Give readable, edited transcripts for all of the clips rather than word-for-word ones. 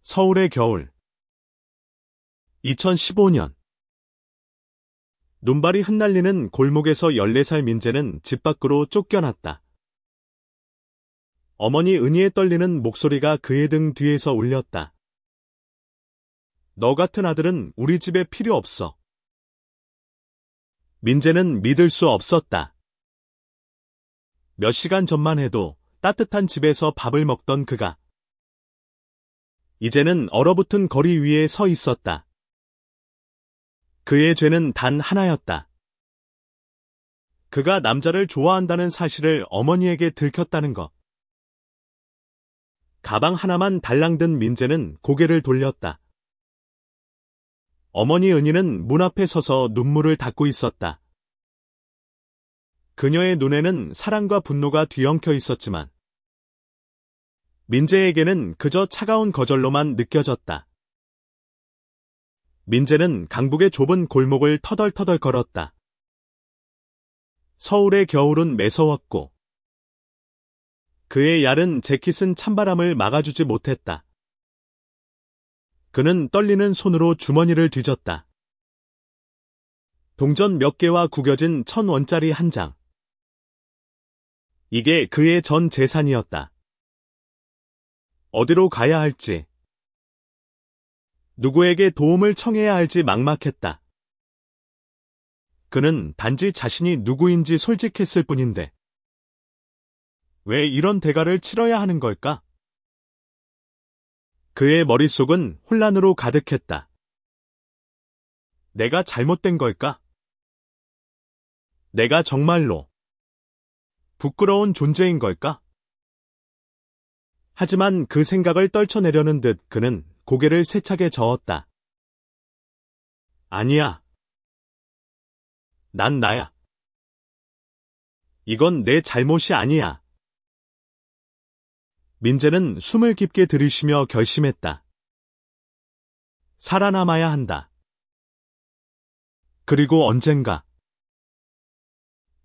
서울의 겨울 2015년 눈발이 흩날리는 골목에서 14살 민재는 집 밖으로 쫓겨났다. 어머니 은희의 떨리는 목소리가 그의 등 뒤에서 울렸다. 너 같은 아들은 우리 집에 필요 없어. 민재는 믿을 수 없었다. 몇 시간 전만 해도 따뜻한 집에서 밥을 먹던 그가 이제는 얼어붙은 거리 위에 서 있었다. 그의 죄는 단 하나였다. 그가 남자를 좋아한다는 사실을 어머니에게 들켰다는 것. 가방 하나만 달랑 든 민재는 고개를 돌렸다. 어머니 은희는 문 앞에 서서 눈물을 닦고 있었다. 그녀의 눈에는 사랑과 분노가 뒤엉켜 있었지만 민재에게는 그저 차가운 거절로만 느껴졌다. 민재는 강북의 좁은 골목을 터덜터덜 걸었다. 서울의 겨울은 매서웠고 그의 얇은 재킷은 찬바람을 막아주지 못했다. 그는 떨리는 손으로 주머니를 뒤졌다. 동전 몇 개와 구겨진 1,000원짜리 한 장. 이게 그의 전 재산이었다. 어디로 가야 할지, 누구에게 도움을 청해야 할지 막막했다. 그는 단지 자신이 누구인지 솔직했을 뿐인데 왜 이런 대가를 치러야 하는 걸까? 그의 머릿속은 혼란으로 가득했다. 내가 잘못된 걸까? 내가 정말로 부끄러운 존재인 걸까? 하지만 그 생각을 떨쳐내려는 듯 그는 고개를 세차게 저었다. 아니야. 난 나야. 이건 내 잘못이 아니야. 민재는 숨을 깊게 들이쉬며 결심했다. 살아남아야 한다. 그리고 언젠가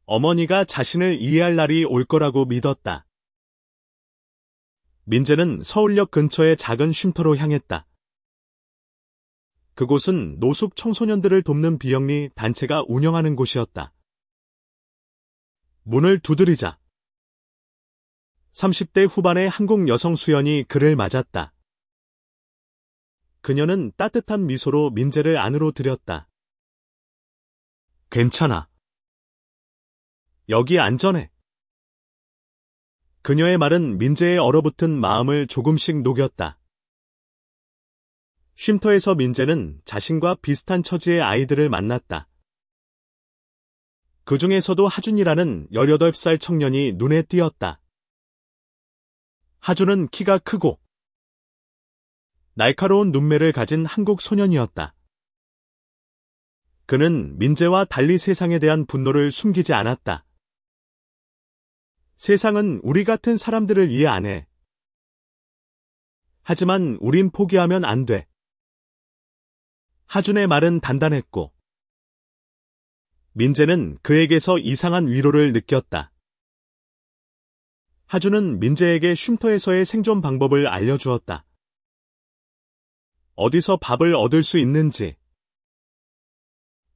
어머니가 자신을 이해할 날이 올 거라고 믿었다. 민재는 서울역 근처의 작은 쉼터로 향했다. 그곳은 노숙 청소년들을 돕는 비영리 단체가 운영하는 곳이었다. 문을 두드리자 30대 후반의 한국 여성 수연이 그를 맞았다. 그녀는 따뜻한 미소로 민재를 안으로 들였다. 괜찮아. 여기 안전해. 그녀의 말은 민재의 얼어붙은 마음을 조금씩 녹였다. 쉼터에서 민재는 자신과 비슷한 처지의 아이들을 만났다. 그 중에서도 하준이라는 18살 청년이 눈에 띄었다. 하준은 키가 크고 날카로운 눈매를 가진 한국 소년이었다. 그는 민재와 달리 세상에 대한 분노를 숨기지 않았다. 세상은 우리 같은 사람들을 이해 안 해. 하지만 우린 포기하면 안 돼. 하준의 말은 단단했고 민재는 그에게서 이상한 위로를 느꼈다. 하준은 민재에게 쉼터에서의 생존 방법을 알려주었다. 어디서 밥을 얻을 수 있는지,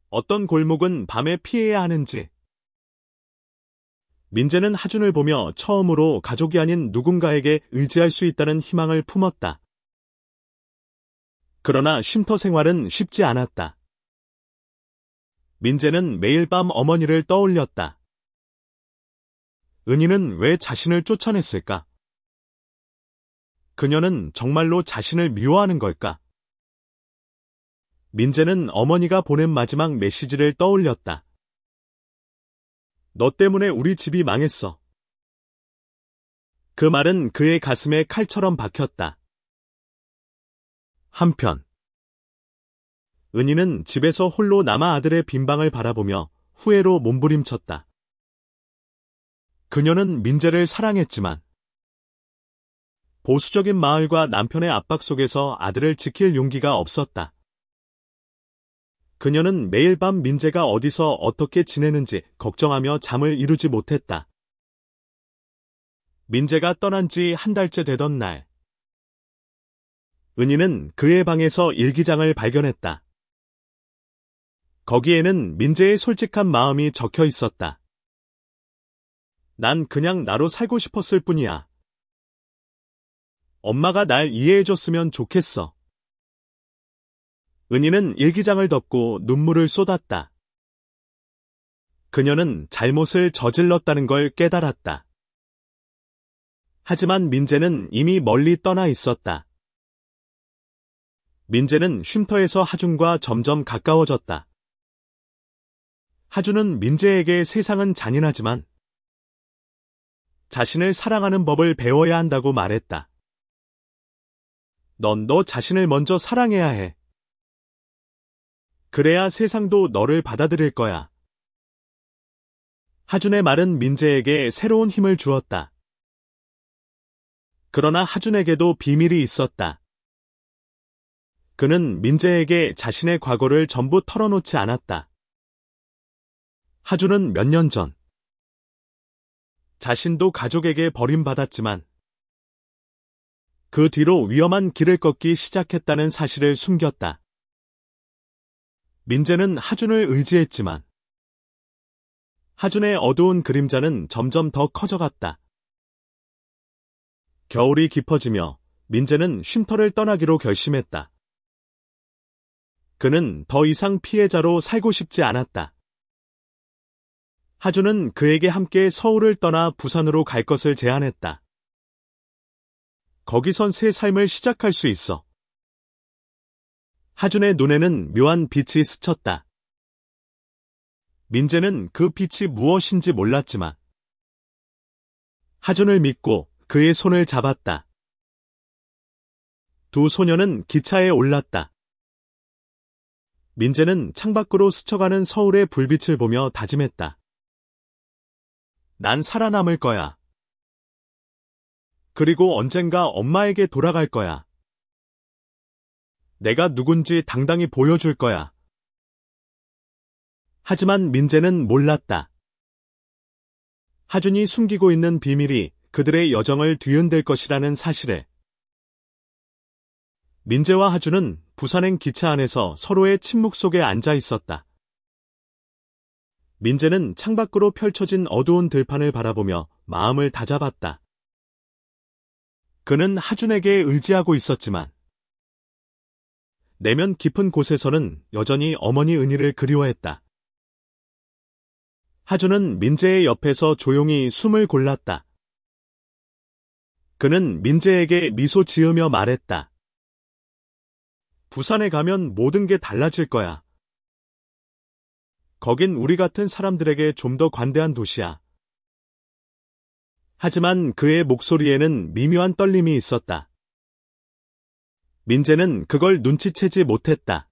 어떤 골목은 밤에 피해야 하는지. 민재는 하준을 보며 처음으로 가족이 아닌 누군가에게 의지할 수 있다는 희망을 품었다. 그러나 쉼터 생활은 쉽지 않았다. 민재는 매일 밤 어머니를 떠올렸다. 은희는 왜 자신을 쫓아냈을까? 그녀는 정말로 자신을 미워하는 걸까? 민재는 어머니가 보낸 마지막 메시지를 떠올렸다. 너 때문에 우리 집이 망했어. 그 말은 그의 가슴에 칼처럼 박혔다. 한편 은희는 집에서 홀로 남아 아들의 빈방을 바라보며 후회로 몸부림쳤다. 그녀는 민재를 사랑했지만 보수적인 마을과 남편의 압박 속에서 아들을 지킬 용기가 없었다. 그녀는 매일 밤 민재가 어디서 어떻게 지내는지 걱정하며 잠을 이루지 못했다. 민재가 떠난 지 한 달째 되던 날 은희는 그의 방에서 일기장을 발견했다. 거기에는 민재의 솔직한 마음이 적혀 있었다. 난 그냥 나로 살고 싶었을 뿐이야. 엄마가 날 이해해줬으면 좋겠어. 은희는 일기장을 덮고 눈물을 쏟았다. 그녀는 잘못을 저질렀다는 걸 깨달았다. 하지만 민재는 이미 멀리 떠나 있었다. 민재는 쉼터에서 하준과 점점 가까워졌다. 하준은 민재에게 세상은 잔인하지만 자신을 사랑하는 법을 배워야 한다고 말했다. 넌 너 자신을 먼저 사랑해야 해. 그래야 세상도 너를 받아들일 거야. 하준의 말은 민재에게 새로운 힘을 주었다. 그러나 하준에게도 비밀이 있었다. 그는 민재에게 자신의 과거를 전부 털어놓지 않았다. 하준은 몇 년 전 자신도 가족에게 버림받았지만 그 뒤로 위험한 길을 걷기 시작했다는 사실을 숨겼다. 민재는 하준을 의지했지만 하준의 어두운 그림자는 점점 더 커져갔다. 겨울이 깊어지며 민재는 쉼터를 떠나기로 결심했다. 그는 더 이상 피해자로 살고 싶지 않았다. 하준은 그에게 함께 서울을 떠나 부산으로 갈 것을 제안했다. 거기선 새 삶을 시작할 수 있어. 하준의 눈에는 묘한 빛이 스쳤다. 민재는 그 빛이 무엇인지 몰랐지만 하준을 믿고 그의 손을 잡았다. 두 소녀는 기차에 올랐다. 민재는 창밖으로 스쳐가는 서울의 불빛을 보며 다짐했다. 난 살아남을 거야. 그리고 언젠가 엄마에게 돌아갈 거야. 내가 누군지 당당히 보여줄 거야. 하지만 민재는 몰랐다. 하준이 숨기고 있는 비밀이 그들의 여정을 뒤흔들 것이라는 사실을. 민재와 하준은 부산행 기차 안에서 서로의 침묵 속에 앉아 있었다. 민재는 창밖으로 펼쳐진 어두운 들판을 바라보며 마음을 다잡았다. 그는 하준에게 의지하고 있었지만 내면 깊은 곳에서는 여전히 어머니 은희를 그리워했다. 하준은 민재의 옆에서 조용히 숨을 골랐다. 그는 민재에게 미소 지으며 말했다. 부산에 가면 모든 게 달라질 거야. 거긴 우리 같은 사람들에게 좀 더 관대한 도시야. 하지만 그의 목소리에는 미묘한 떨림이 있었다. 민재는 그걸 눈치채지 못했다.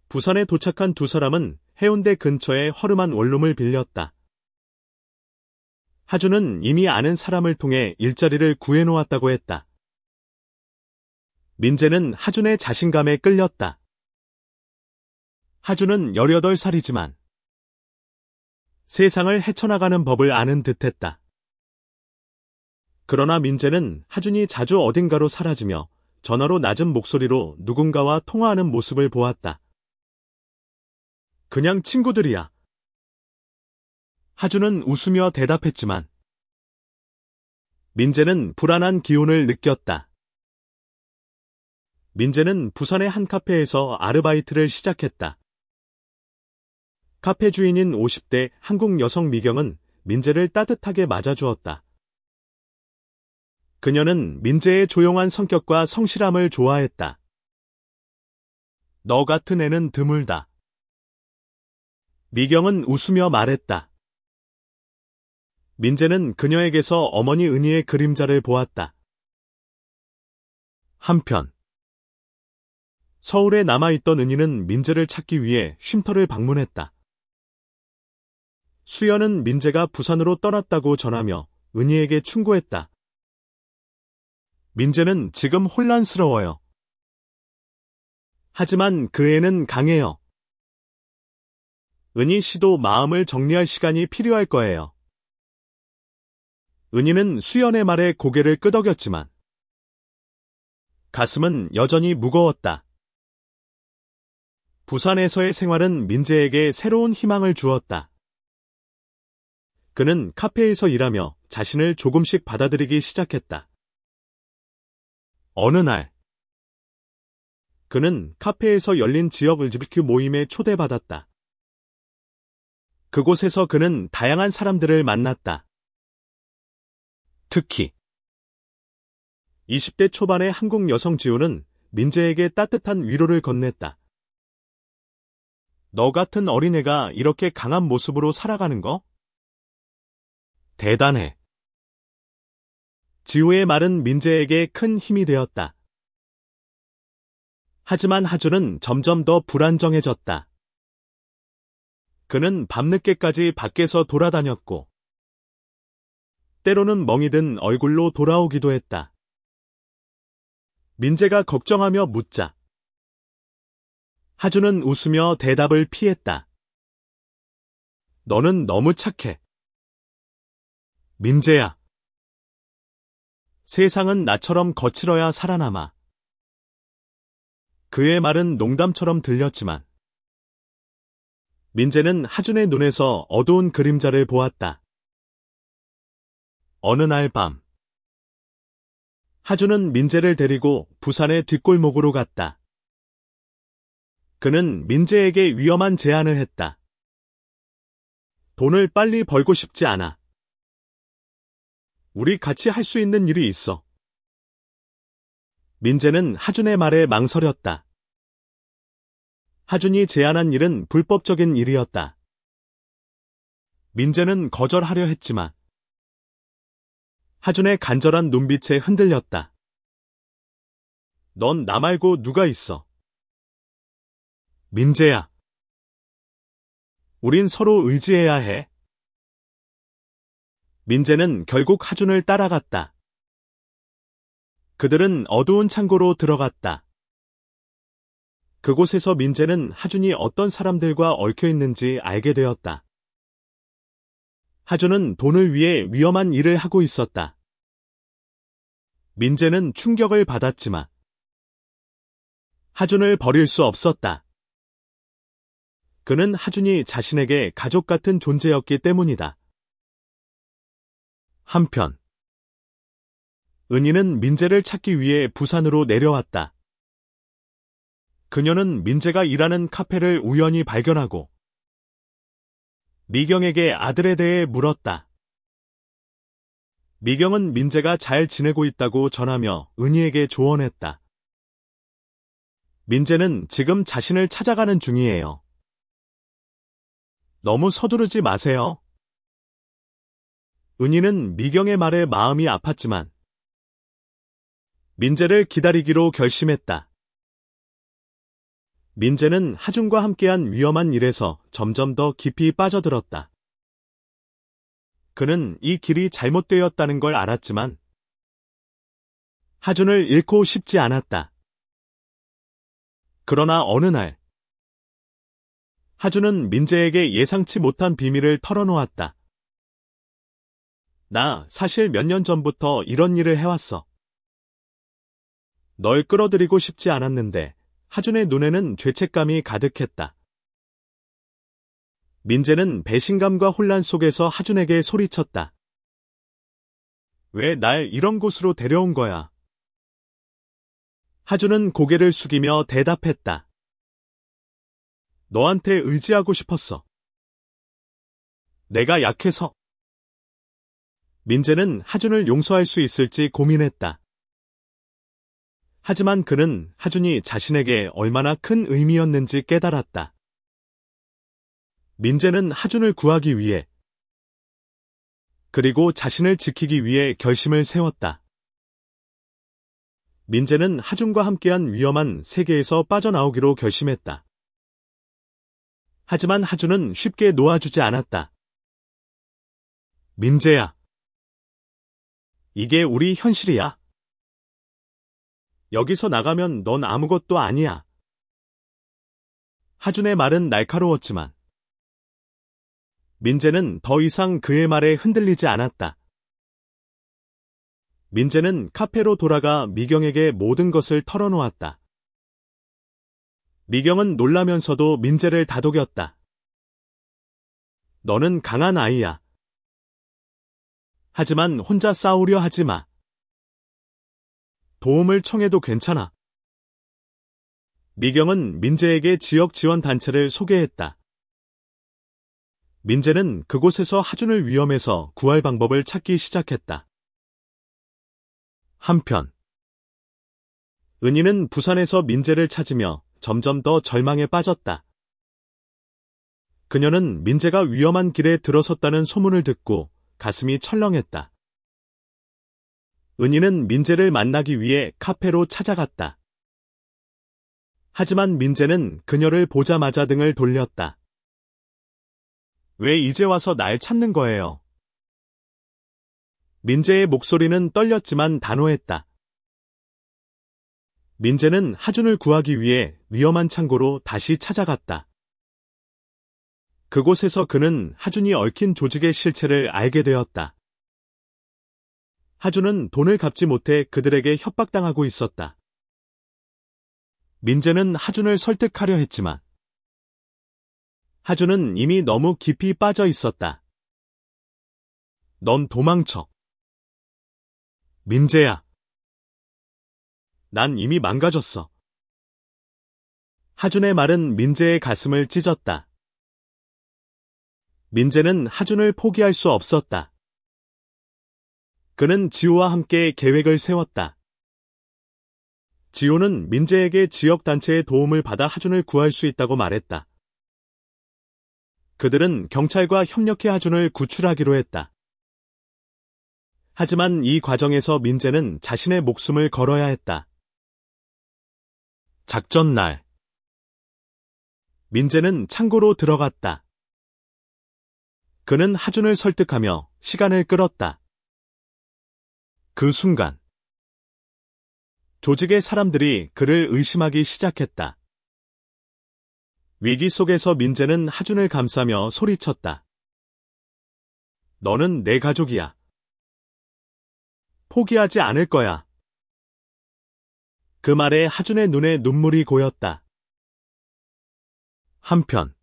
부산에 도착한 두 사람은 해운대 근처의 허름한 원룸을 빌렸다. 하준은 이미 아는 사람을 통해 일자리를 구해놓았다고 했다. 민재는 하준의 자신감에 끌렸다. 하준은 18살이지만 세상을 헤쳐나가는 법을 아는 듯했다. 그러나 민재는 하준이 자주 어딘가로 사라지며 전화로 낮은 목소리로 누군가와 통화하는 모습을 보았다. 그냥 친구들이야. 하준은 웃으며 대답했지만 민재는 불안한 기운을 느꼈다. 민재는 부산의 한 카페에서 아르바이트를 시작했다. 카페 주인인 50대 한국 여성 미경은 민재를 따뜻하게 맞아주었다. 그녀는 민재의 조용한 성격과 성실함을 좋아했다. 너 같은 애는 드물다. 미경은 웃으며 말했다. 민재는 그녀에게서 어머니 은희의 그림자를 보았다. 한편 서울에 남아있던 은희는 민재를 찾기 위해 쉼터를 방문했다. 수연은 민재가 부산으로 떠났다고 전하며 은희에게 충고했다. 민재는 지금 혼란스러워요. 하지만 그 애는 강해요. 은희 씨도 마음을 정리할 시간이 필요할 거예요. 은희는 수연의 말에 고개를 끄덕였지만 가슴은 여전히 무거웠다. 부산에서의 생활은 민재에게 새로운 희망을 주었다. 그는 카페에서 일하며 자신을 조금씩 받아들이기 시작했다. 어느 날, 그는 카페에서 열린 지역 LGBTQ 모임에 초대받았다. 그곳에서 그는 다양한 사람들을 만났다. 특히 20대 초반의 한국 여성 지호는 민재에게 따뜻한 위로를 건넸다. 너 같은 어린애가 이렇게 강한 모습으로 살아가는 거? 대단해. 지호의 말은 민재에게 큰 힘이 되었다. 하지만 하준은 점점 더 불안정해졌다. 그는 밤늦게까지 밖에서 돌아다녔고, 때로는 멍이 든 얼굴로 돌아오기도 했다. 민재가 걱정하며 묻자 하준은 웃으며 대답을 피했다. 너는 너무 착해. 민재야. 세상은 나처럼 거칠어야 살아남아. 그의 말은 농담처럼 들렸지만 민재는 하준의 눈에서 어두운 그림자를 보았다. 어느 날 밤, 하준은 민재를 데리고 부산의 뒷골목으로 갔다. 그는 민재에게 위험한 제안을 했다. 돈을 빨리 벌고 싶지 않아. 우리 같이 할 수 있는 일이 있어. 민재는 하준의 말에 망설였다. 하준이 제안한 일은 불법적인 일이었다. 민재는 거절하려 했지만 하준의 간절한 눈빛에 흔들렸다. 넌 나 말고 누가 있어? 민재야. 우린 서로 의지해야 해. 민재는 결국 하준을 따라갔다. 그들은 어두운 창고로 들어갔다. 그곳에서 민재는 하준이 어떤 사람들과 얽혀 있는지 알게 되었다. 하준은 돈을 위해 위험한 일을 하고 있었다. 민재는 충격을 받았지만 하준을 버릴 수 없었다. 그는 하준이 자신에게 가족 같은 존재였기 때문이다. 한편 은희는 민재를 찾기 위해 부산으로 내려왔다. 그녀는 민재가 일하는 카페를 우연히 발견하고 미경에게 아들에 대해 물었다. 미경은 민재가 잘 지내고 있다고 전하며 은희에게 조언했다. 민재는 지금 자신을 찾아가는 중이에요. 너무 서두르지 마세요. 은희는 미경의 말에 마음이 아팠지만 민재를 기다리기로 결심했다. 민재는 하준과 함께한 위험한 일에서 점점 더 깊이 빠져들었다. 그는 이 길이 잘못되었다는 걸 알았지만 하준을 잃고 싶지 않았다. 그러나 어느 날 하준은 민재에게 예상치 못한 비밀을 털어놓았다. 나 사실 몇 년 전부터 이런 일을 해왔어. 널 끌어들이고 싶지 않았는데 하준의 눈에는 죄책감이 가득했다. 민재는 배신감과 혼란 속에서 하준에게 소리쳤다. 왜 날 이런 곳으로 데려온 거야? 하준은 고개를 숙이며 대답했다. 너한테 의지하고 싶었어. 내가 약해서. 민재는 하준을 용서할 수 있을지 고민했다. 하지만 그는 하준이 자신에게 얼마나 큰 의미였는지 깨달았다. 민재는 하준을 구하기 위해 그리고 자신을 지키기 위해 결심을 세웠다. 민재는 하준과 함께한 위험한 세계에서 빠져나오기로 결심했다. 하지만 하준은 쉽게 놓아주지 않았다. 민재야. 이게 우리 현실이야. 여기서 나가면 넌 아무것도 아니야. 하준의 말은 날카로웠지만 민재는 더 이상 그의 말에 흔들리지 않았다. 민재는 카페로 돌아가 미경에게 모든 것을 털어놓았다. 미경은 놀라면서도 민재를 다독였다. 너는 강한 아이야. 하지만 혼자 싸우려 하지 마. 도움을 청해도 괜찮아. 미경은 민재에게 지역 지원 단체를 소개했다. 민재는 그곳에서 하준을 위험해서 구할 방법을 찾기 시작했다. 한편 은희는 부산에서 민재를 찾으며 점점 더 절망에 빠졌다. 그녀는 민재가 위험한 길에 들어섰다는 소문을 듣고 가슴이 철렁했다. 은희는 민재를 만나기 위해 카페로 찾아갔다. 하지만 민재는 그녀를 보자마자 등을 돌렸다. 왜 이제 와서 날 찾는 거예요? 민재의 목소리는 떨렸지만 단호했다. 민재는 하준을 구하기 위해 위험한 창고로 다시 찾아갔다. 그곳에서 그는 하준이 얽힌 조직의 실체를 알게 되었다. 하준은 돈을 갚지 못해 그들에게 협박당하고 있었다. 민재는 하준을 설득하려 했지만 하준은 이미 너무 깊이 빠져 있었다. 넌 도망쳐. 민재야. 난 이미 망가졌어. 하준의 말은 민재의 가슴을 찢었다. 민재는 하준을 포기할 수 없었다. 그는 지호와 함께 계획을 세웠다. 지호는 민재에게 지역단체의 도움을 받아 하준을 구할 수 있다고 말했다. 그들은 경찰과 협력해 하준을 구출하기로 했다. 하지만 이 과정에서 민재는 자신의 목숨을 걸어야 했다. 작전 날 민재는 창고로 들어갔다. 그는 하준을 설득하며 시간을 끌었다. 그 순간 조직의 사람들이 그를 의심하기 시작했다. 위기 속에서 민재는 하준을 감싸며 소리쳤다. 너는 내 가족이야. 포기하지 않을 거야. 그 말에 하준의 눈에 눈물이 고였다. 한편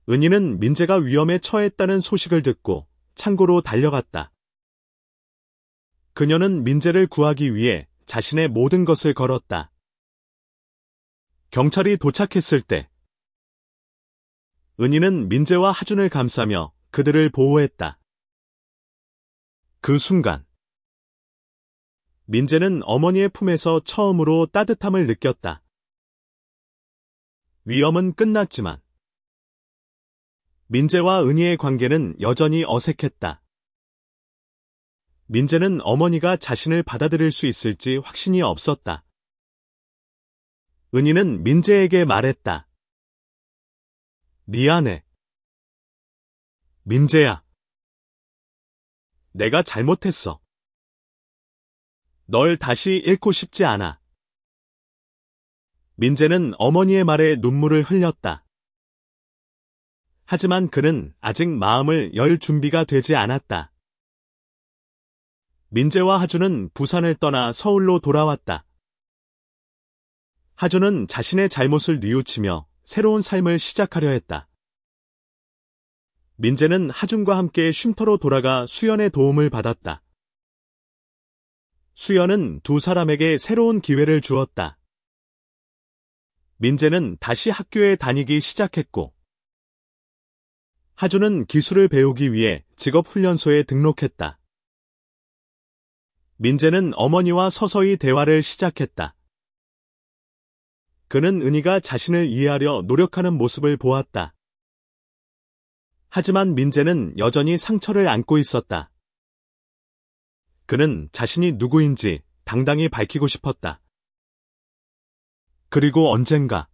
은희는 민재가 위험에 처했다는 소식을 듣고 창고로 달려갔다. 그녀는 민재를 구하기 위해 자신의 모든 것을 걸었다. 경찰이 도착했을 때 은희는 민재와 하준을 감싸며 그들을 보호했다. 그 순간 민재는 어머니의 품에서 처음으로 따뜻함을 느꼈다. 위험은 끝났지만 민재와 은희의 관계는 여전히 어색했다. 민재는 어머니가 자신을 받아들일 수 있을지 확신이 없었다. 은희는 민재에게 말했다. 미안해. 민재야. 내가 잘못했어. 널 다시 잃고 싶지 않아. 민재는 어머니의 말에 눈물을 흘렸다. 하지만 그는 아직 마음을 열 준비가 되지 않았다. 민재와 하준은 부산을 떠나 서울로 돌아왔다. 하준은 자신의 잘못을 뉘우치며 새로운 삶을 시작하려 했다. 민재는 하준과 함께 쉼터로 돌아가 수연의 도움을 받았다. 수연은 두 사람에게 새로운 기회를 주었다. 민재는 다시 학교에 다니기 시작했고, 하준은 기술을 배우기 위해 직업훈련소에 등록했다. 민재는 어머니와 서서히 대화를 시작했다. 그는 은희가 자신을 이해하려 노력하는 모습을 보았다. 하지만 민재는 여전히 상처를 안고 있었다. 그는 자신이 누구인지 당당히 밝히고 싶었다. 그리고 언젠가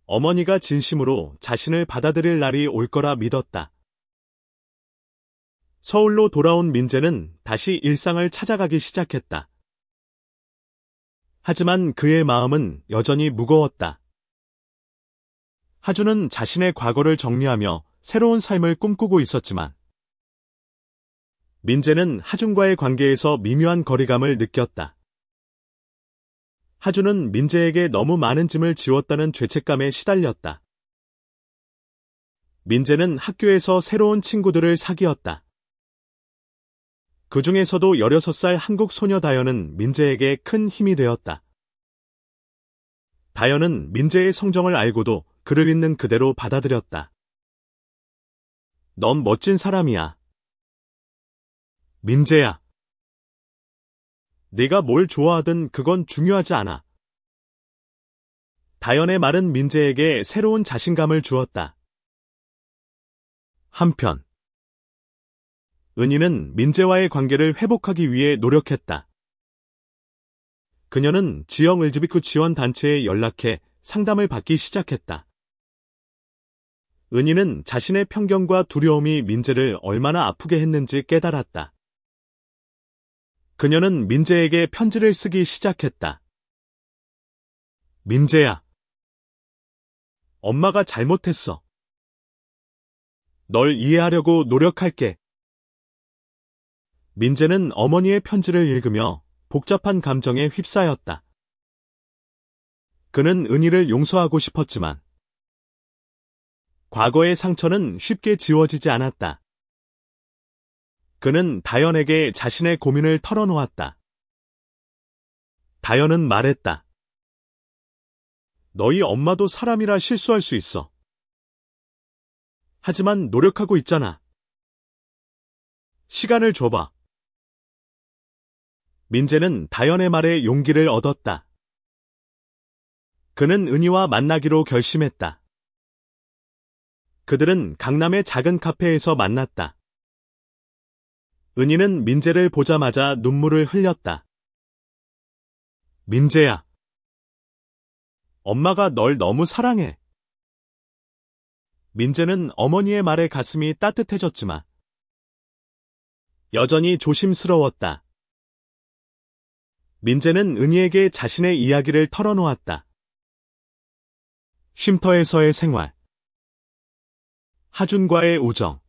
어머니가 진심으로 자신을 받아들일 날이 올 거라 믿었다. 서울로 돌아온 민재는 다시 일상을 찾아가기 시작했다. 하지만 그의 마음은 여전히 무거웠다. 하준은 자신의 과거를 정리하며 새로운 삶을 꿈꾸고 있었지만 민재는 하준과의 관계에서 미묘한 거리감을 느꼈다. 하준은 민재에게 너무 많은 짐을 지웠다는 죄책감에 시달렸다. 민재는 학교에서 새로운 친구들을 사귀었다. 그 중에서도 16살 한국 소녀 다현은 민재에게 큰 힘이 되었다. 다현은 민재의 성정을 알고도 그를 있는 그대로 받아들였다. 넌 멋진 사람이야. 민재야. 네가 뭘 좋아하든 그건 중요하지 않아. 다현의 말은 민재에게 새로운 자신감을 주었다. 한편 은희는 민재와의 관계를 회복하기 위해 노력했다. 그녀는 지역 LGBTQ 지원 단체에 연락해 상담을 받기 시작했다. 은희는 자신의 편견과 두려움이 민재를 얼마나 아프게 했는지 깨달았다. 그녀는 민재에게 편지를 쓰기 시작했다. 민재야. 엄마가 잘못했어. 널 이해하려고 노력할게. 민재는 어머니의 편지를 읽으며 복잡한 감정에 휩싸였다. 그는 은희를 용서하고 싶었지만 과거의 상처는 쉽게 지워지지 않았다. 그는 다현에게 자신의 고민을 털어놓았다. 다현은 말했다. 너희 엄마도 사람이라 실수할 수 있어. 하지만 노력하고 있잖아. 시간을 줘봐. 민재는 다현의 말에 용기를 얻었다. 그는 은희와 만나기로 결심했다. 그들은 강남의 작은 카페에서 만났다. 은희는 민재를 보자마자 눈물을 흘렸다. 민재야. 엄마가 널 너무 사랑해. 민재는 어머니의 말에 가슴이 따뜻해졌지만 여전히 조심스러웠다. 민재는 은희에게 자신의 이야기를 털어놓았다. 쉼터에서의 생활, 하준과의 우정,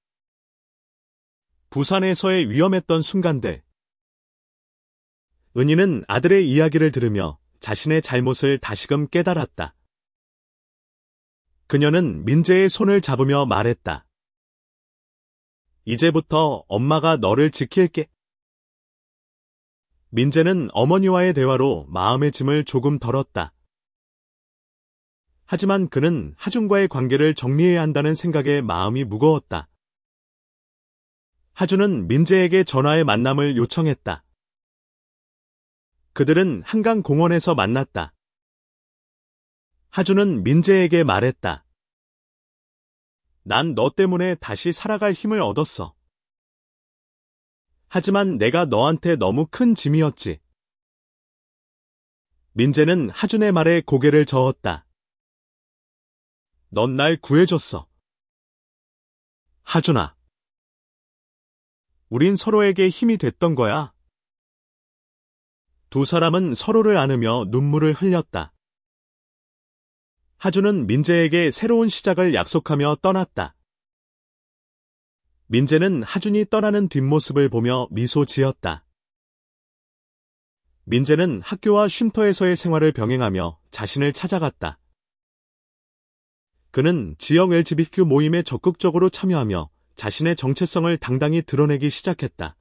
부산에서의 위험했던 순간들. 은희는 아들의 이야기를 들으며 자신의 잘못을 다시금 깨달았다. 그녀는 민재의 손을 잡으며 말했다. 이제부터 엄마가 너를 지킬게. 민재는 어머니와의 대화로 마음의 짐을 조금 덜었다. 하지만 그는 하준과의 관계를 정리해야 한다는 생각에 마음이 무거웠다. 하준은 민재에게 전화의 만남을 요청했다. 그들은 한강 공원에서 만났다. 하준은 민재에게 말했다. 난 너 때문에 다시 살아갈 힘을 얻었어. 하지만 내가 너한테 너무 큰 짐이었지. 민재는 하준의 말에 고개를 저었다. 넌 날 구해줬어. 하준아. 우린 서로에게 힘이 됐던 거야. 두 사람은 서로를 안으며 눈물을 흘렸다. 하준은 민재에게 새로운 시작을 약속하며 떠났다. 민재는 하준이 떠나는 뒷모습을 보며 미소 지었다. 민재는 학교와 쉼터에서의 생활을 병행하며 자신을 찾아갔다. 그는 지역 LGBTQ 모임에 적극적으로 참여하며 자신의 정체성을 당당히 드러내기 시작했다.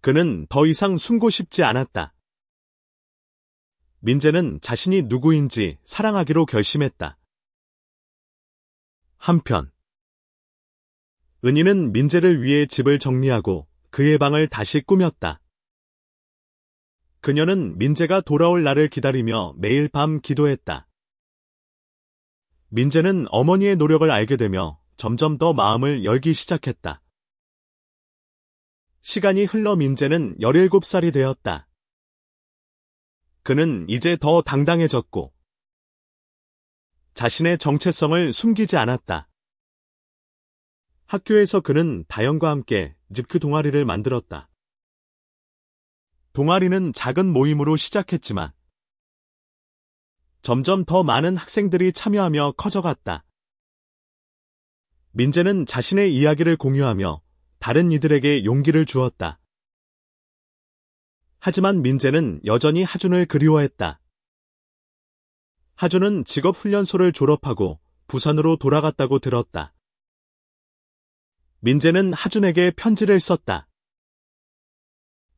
그는 더 이상 숨고 싶지 않았다. 민재는 자신이 누구인지 사랑하기로 결심했다. 한편 은희는 민재를 위해 집을 정리하고 그의 방을 다시 꾸몄다. 그녀는 민재가 돌아올 날을 기다리며 매일 밤 기도했다. 민재는 어머니의 노력을 알게 되며 점점 더 마음을 열기 시작했다. 시간이 흘러 민재는 17살이 되었다. 그는 이제 더 당당해졌고 자신의 정체성을 숨기지 않았다. 학교에서 그는 다현과 함께 집그 동아리를 만들었다. 동아리는 작은 모임으로 시작했지만 점점 더 많은 학생들이 참여하며 커져갔다. 민재는 자신의 이야기를 공유하며 다른 이들에게 용기를 주었다. 하지만 민재는 여전히 하준을 그리워했다. 하준은 직업훈련소를 졸업하고 부산으로 돌아갔다고 들었다. 민재는 하준에게 편지를 썼다.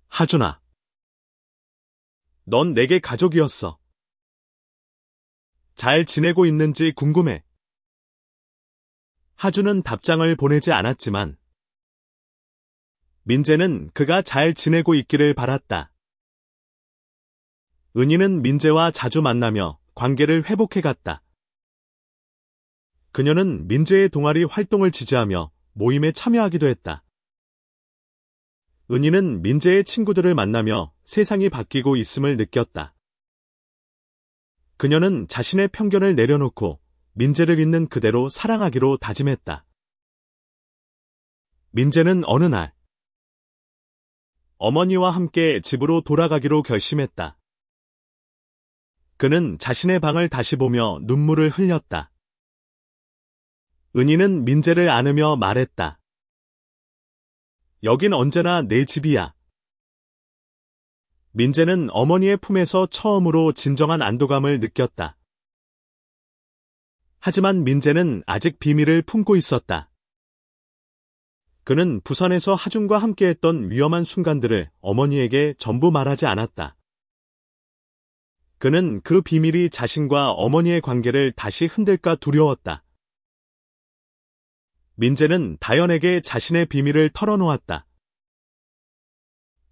하준아, 넌 내게 가족이었어. 잘 지내고 있는지 궁금해. 하준은 답장을 보내지 않았지만 민재는 그가 잘 지내고 있기를 바랐다. 은희는 민재와 자주 만나며 관계를 회복해갔다. 그녀는 민재의 동아리 활동을 지지하며 모임에 참여하기도 했다. 은희는 민재의 친구들을 만나며 세상이 바뀌고 있음을 느꼈다. 그녀는 자신의 편견을 내려놓고 민재를 있는 그대로 사랑하기로 다짐했다. 민재는 어느 날 어머니와 함께 집으로 돌아가기로 결심했다. 그는 자신의 방을 다시 보며 눈물을 흘렸다. 은희는 민재를 안으며 말했다. 여긴 언제나 내 집이야. 민재는 어머니의 품에서 처음으로 진정한 안도감을 느꼈다. 하지만 민재는 아직 비밀을 품고 있었다. 그는 부산에서 하준과 함께했던 위험한 순간들을 어머니에게 전부 말하지 않았다. 그는 그 비밀이 자신과 어머니의 관계를 다시 흔들까 두려웠다. 민재는 다연에게 자신의 비밀을 털어놓았다.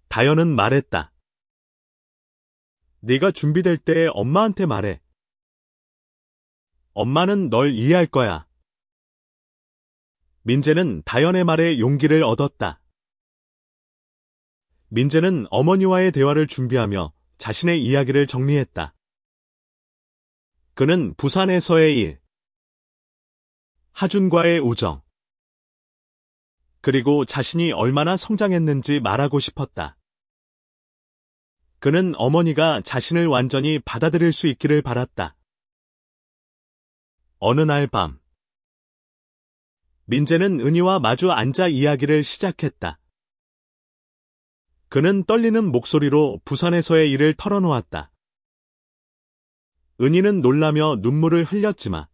다연은 말했다. 네가 준비될 때 엄마한테 말해. 엄마는 널 이해할 거야. 민재는 다연의 말에 용기를 얻었다. 민재는 어머니와의 대화를 준비하며 자신의 이야기를 정리했다. 그는 부산에서의 일, 하준과의 우정, 그리고 자신이 얼마나 성장했는지 말하고 싶었다. 그는 어머니가 자신을 완전히 받아들일 수 있기를 바랐다. 어느 날 밤, 민재는 은희와 마주 앉아 이야기를 시작했다. 그는 떨리는 목소리로 부산에서의 일을 털어놓았다. 은희는 놀라며 눈물을 흘렸지만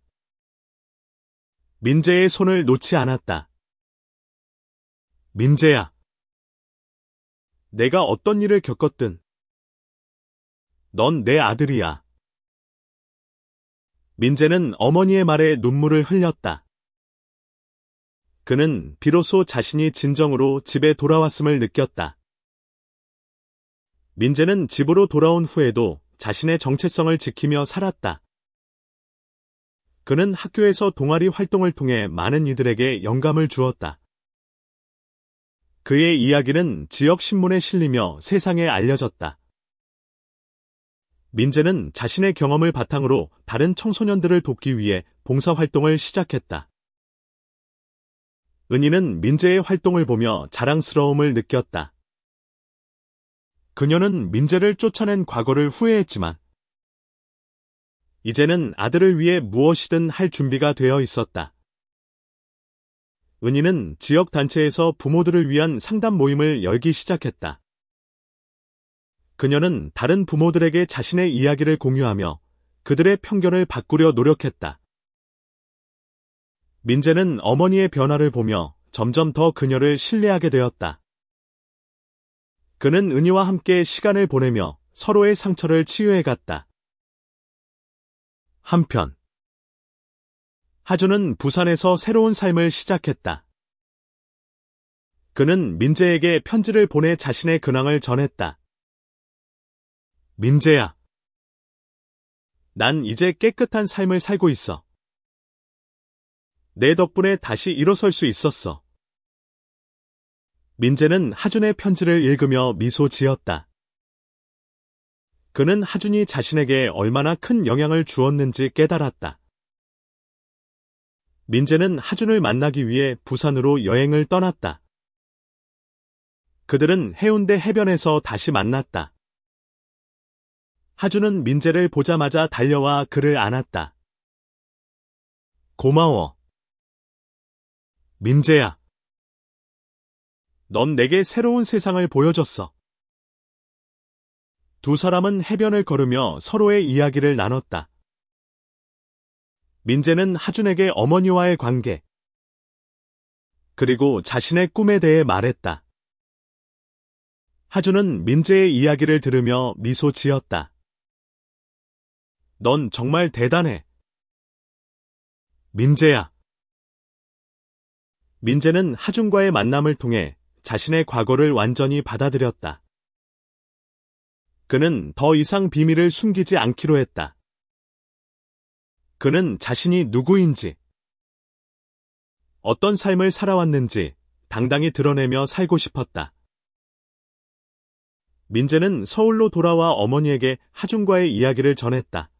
민재의 손을 놓지 않았다. 민재야, 내가 어떤 일을 겪었든 넌 내 아들이야. 민재는 어머니의 말에 눈물을 흘렸다. 그는 비로소 자신이 진정으로 집에 돌아왔음을 느꼈다. 민재는 집으로 돌아온 후에도 자신의 정체성을 지키며 살았다. 그는 학교에서 동아리 활동을 통해 많은 이들에게 영감을 주었다. 그의 이야기는 지역 신문에 실리며 세상에 알려졌다. 민재는 자신의 경험을 바탕으로 다른 청소년들을 돕기 위해 봉사활동을 시작했다. 은희는 민재의 활동을 보며 자랑스러움을 느꼈다. 그녀는 민재를 쫓아낸 과거를 후회했지만 이제는 아들을 위해 무엇이든 할 준비가 되어 있었다. 은희는 지역 단체에서 부모들을 위한 상담 모임을 열기 시작했다. 그녀는 다른 부모들에게 자신의 이야기를 공유하며 그들의 편견을 바꾸려 노력했다. 민재는 어머니의 변화를 보며 점점 더 그녀를 신뢰하게 되었다. 그는 은희와 함께 시간을 보내며 서로의 상처를 치유해갔다. 한편 하준은 부산에서 새로운 삶을 시작했다. 그는 민재에게 편지를 보내 자신의 근황을 전했다. 민재야, 난 이제 깨끗한 삶을 살고 있어. 내 덕분에 다시 일어설 수 있었어. 민재는 하준의 편지를 읽으며 미소 지었다. 그는 하준이 자신에게 얼마나 큰 영향을 주었는지 깨달았다. 민재는 하준을 만나기 위해 부산으로 여행을 떠났다. 그들은 해운대 해변에서 다시 만났다. 하준은 민재를 보자마자 달려와 그를 안았다. 고마워. 민재야. 넌 내게 새로운 세상을 보여줬어. 두 사람은 해변을 걸으며 서로의 이야기를 나눴다. 민재는 하준에게 어머니와의 관계, 그리고 자신의 꿈에 대해 말했다. 하준은 민재의 이야기를 들으며 미소 지었다. 넌 정말 대단해. 민재야. 민재는 하준과의 만남을 통해 자신의 과거를 완전히 받아들였다. 그는 더 이상 비밀을 숨기지 않기로 했다. 그는 자신이 누구인지, 어떤 삶을 살아왔는지 당당히 드러내며 살고 싶었다. 민재는 서울로 돌아와 어머니에게 하준과의 이야기를 전했다.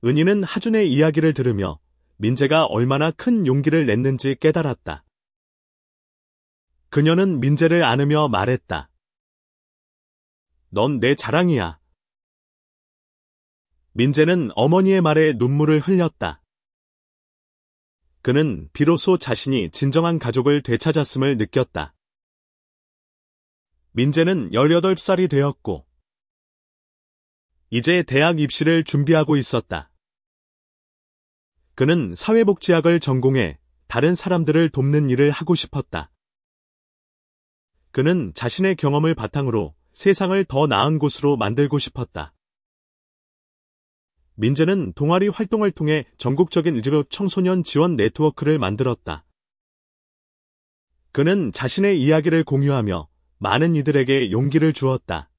은희는 하준의 이야기를 들으며 민재가 얼마나 큰 용기를 냈는지 깨달았다. 그녀는 민재를 안으며 말했다. 넌 내 자랑이야. 민재는 어머니의 말에 눈물을 흘렸다. 그는 비로소 자신이 진정한 가족을 되찾았음을 느꼈다. 민재는 18살이 되었고, 이제 대학 입시를 준비하고 있었다. 그는 사회복지학을 전공해 다른 사람들을 돕는 일을 하고 싶었다. 그는 자신의 경험을 바탕으로 세상을 더 나은 곳으로 만들고 싶었다. 민재는 동아리 활동을 통해 전국적인 일지로 청소년 지원 네트워크를 만들었다. 그는 자신의 이야기를 공유하며 많은 이들에게 용기를 주었다.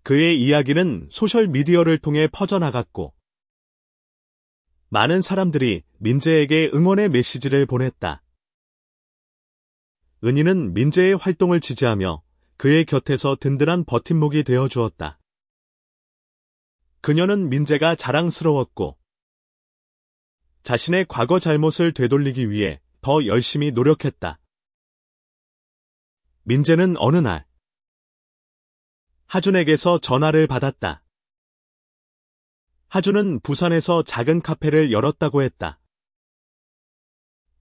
그의 이야기는 소셜미디어를 통해 퍼져나갔고, 많은 사람들이 민재에게 응원의 메시지를 보냈다. 은희는 민재의 활동을 지지하며 그의 곁에서 든든한 버팀목이 되어 주었다. 그녀는 민재가 자랑스러웠고, 자신의 과거 잘못을 되돌리기 위해 더 열심히 노력했다. 민재는 어느 날 하준에게서 전화를 받았다. 하준은 부산에서 작은 카페를 열었다고 했다.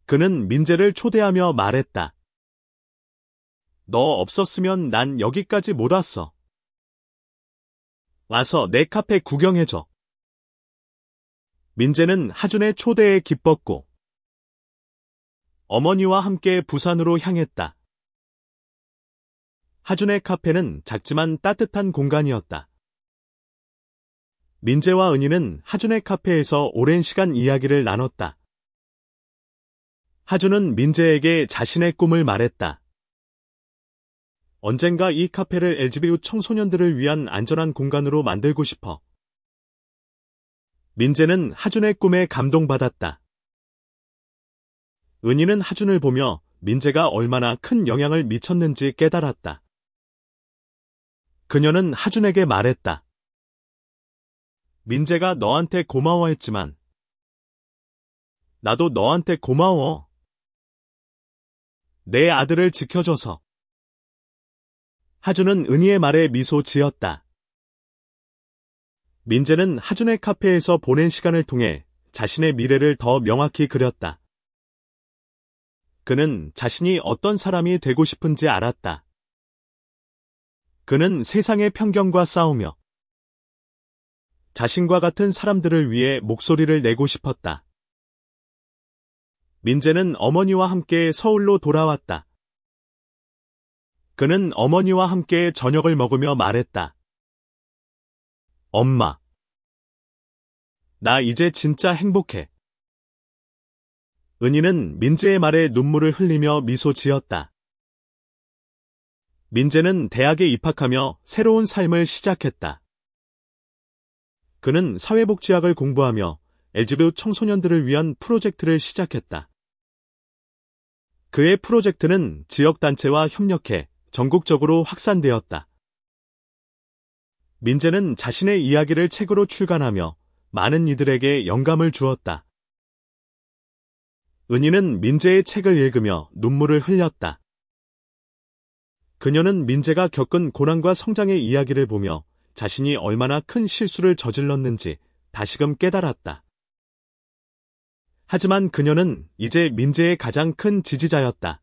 그는 민재를 초대하며 말했다. 너 없었으면 난 여기까지 못 왔어. 와서 내 카페 구경해줘. 민재는 하준의 초대에 기뻤고, 어머니와 함께 부산으로 향했다. 하준의 카페는 작지만 따뜻한 공간이었다. 민재와 은희는 하준의 카페에서 오랜 시간 이야기를 나눴다. 하준은 민재에게 자신의 꿈을 말했다. 언젠가 이 카페를 LGBT 청소년들을 위한 안전한 공간으로 만들고 싶어. 민재는 하준의 꿈에 감동받았다. 은희는 하준을 보며 민재가 얼마나 큰 영향을 미쳤는지 깨달았다. 그녀는 하준에게 말했다. 민재가 너한테 고마워했지만 나도 너한테 고마워. 내 아들을 지켜줘서. 하준은 은희의 말에 미소 지었다. 민재는 하준의 카페에서 보낸 시간을 통해 자신의 미래를 더 명확히 그렸다. 그는 자신이 어떤 사람이 되고 싶은지 알았다. 그는 세상의 편견과 싸우며 자신과 같은 사람들을 위해 목소리를 내고 싶었다. 민재는 어머니와 함께 서울로 돌아왔다. 그는 어머니와 함께 저녁을 먹으며 말했다. 엄마, 나 이제 진짜 행복해. 은희는 민재의 말에 눈물을 흘리며 미소 지었다. 민재는 대학에 입학하며 새로운 삶을 시작했다. 그는 사회복지학을 공부하며 LGBT 청소년들을 위한 프로젝트를 시작했다. 그의 프로젝트는 지역단체와 협력해 전국적으로 확산되었다. 민재는 자신의 이야기를 책으로 출간하며 많은 이들에게 영감을 주었다. 은희는 민재의 책을 읽으며 눈물을 흘렸다. 그녀는 민재가 겪은 고난과 성장의 이야기를 보며 자신이 얼마나 큰 실수를 저질렀는지 다시금 깨달았다. 하지만 그녀는 이제 민재의 가장 큰 지지자였다.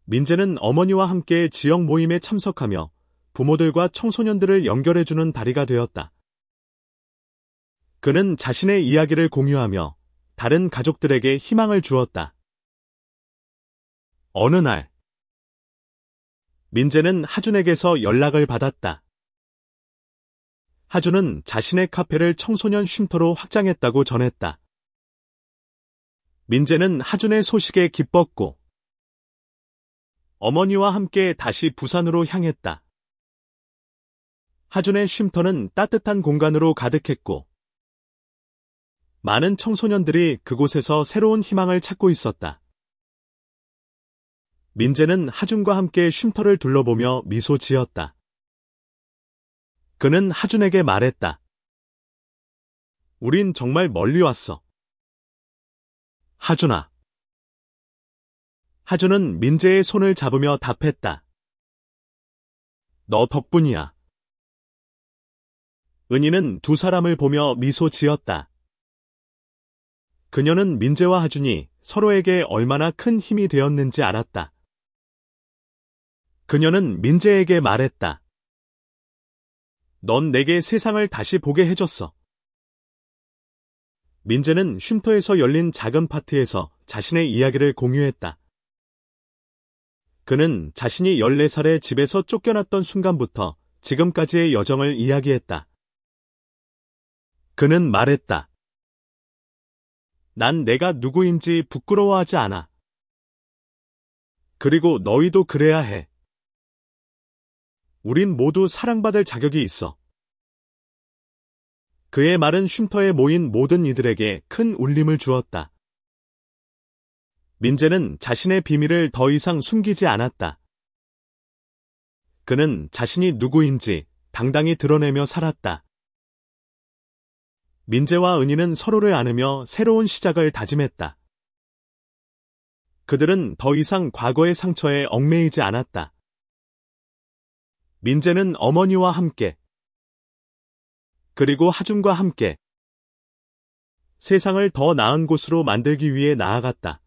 민재는 어머니와 함께 지역 모임에 참석하며 부모들과 청소년들을 연결해주는 다리가 되었다. 그는 자신의 이야기를 공유하며 다른 가족들에게 희망을 주었다. 어느 날, 민재는 하준에게서 연락을 받았다. 하준은 자신의 카페를 청소년 쉼터로 확장했다고 전했다. 민재는 하준의 소식에 기뻤고 어머니와 함께 다시 부산으로 향했다. 하준의 쉼터는 따뜻한 공간으로 가득했고 많은 청소년들이 그곳에서 새로운 희망을 찾고 있었다. 민재는 하준과 함께 쉼터를 둘러보며 미소 지었다. 그는 하준에게 말했다. 우린 정말 멀리 왔어. 하준아. 하준은 민재의 손을 잡으며 답했다. 너 덕분이야. 은희는 두 사람을 보며 미소 지었다. 그녀는 민재와 하준이 서로에게 얼마나 큰 힘이 되었는지 알았다. 그녀는 민재에게 말했다. 넌 내게 세상을 다시 보게 해줬어. 민재는 쉼터에서 열린 작은 파티에서 자신의 이야기를 공유했다. 그는 자신이 14살에 집에서 쫓겨났던 순간부터 지금까지의 여정을 이야기했다. 그는 말했다. 난 내가 누구인지 부끄러워하지 않아. 그리고 너희도 그래야 해. 우린 모두 사랑받을 자격이 있어. 그의 말은 쉼터에 모인 모든 이들에게 큰 울림을 주었다. 민재는 자신의 비밀을 더 이상 숨기지 않았다. 그는 자신이 누구인지 당당히 드러내며 살았다. 민재와 은희는 서로를 안으며 새로운 시작을 다짐했다. 그들은 더 이상 과거의 상처에 얽매이지 않았다. 민재는 어머니와 함께, 그리고 하준과 함께 세상을 더 나은 곳으로 만들기 위해 나아갔다.